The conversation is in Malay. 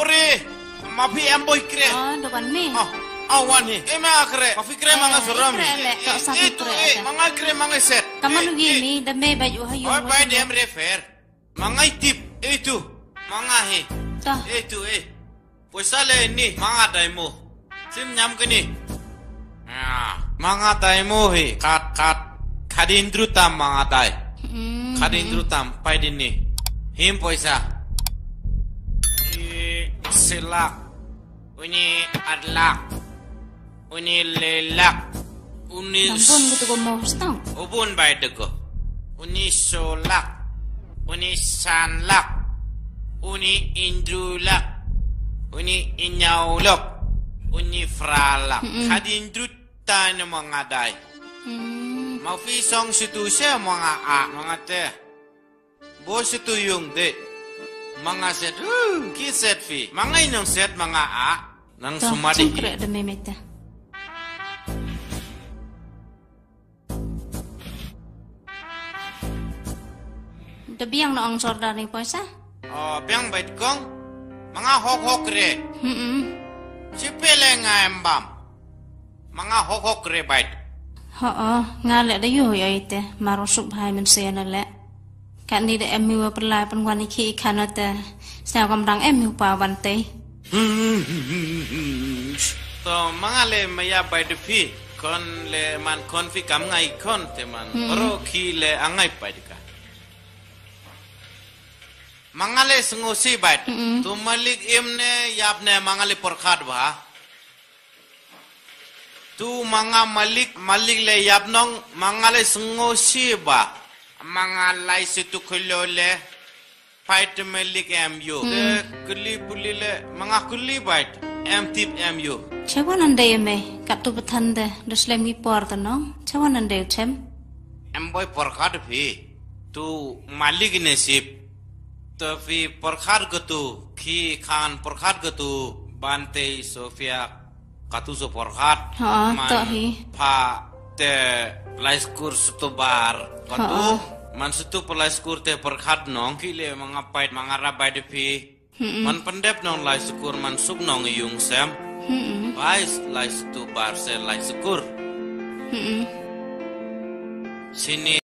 Ore, mafi amboy kre. Oh, depan ni. Awan ni. Ema kre. Mafi kre manga suram. Tak usah kre. Manga kre manga set. Kamu begini, demi baju hayu. Oh, pai dem refer. Manga tip itu. Manga he. Dah. Itu Puasa le ni manga daimo. Sim nyam ke ni. Manga daimo he. Kadindru tam manga dai. Kadindru tam pai din ni. Him puasa. Silak, uni adlak, uni lelak, uni Ampun gitu kau mau stang. ubun baik dego, uni solak, uni sanlak, uni indrulak, uni inyaulok, uni fralak. Kadindrut tan mengadai. Mau fisong situ saya mga teh, bos situ yung de. Mga set, ki set fi. Mga inong set mga nang sumadi. Cungkre demi meta. Biang no ang sorda ni puasa. Oh, biang bait kong mga hok re. Si pele nga embam. Mga hok re bait. Ngale da yu ya ite marusuk hai men se na le. Kan ni da em mi wa perlai pen wan iki kanata. Sao kam dang em mi pa wan te. To mga le maya bait fi kon le man kon fi kam ngai kon te man. Oro ki le angai bait ka. Mga le sengosi bait. Tu malik imne yapne mga le porkhat ba. Tu mga malik le yapnong mga le sengosi ba. Mga lai situ kulole fight melik MU de kuli puli le mga kuli bait tip MU Chawan ande me katu pathan de duslem ki por ta no chawan ande chem boy porkhat phi tu malik nesip to phi porkhat gatu khi khan porkhat gatu bante sofia katu so porkhat to hi pha te laiskur sutubar katu man sutu laiskur te porkhat nong ki le mga pait mga rabai de phi man pandep nong laiskur man suk nong yung sem Bais lai sutubar se lai sukur sini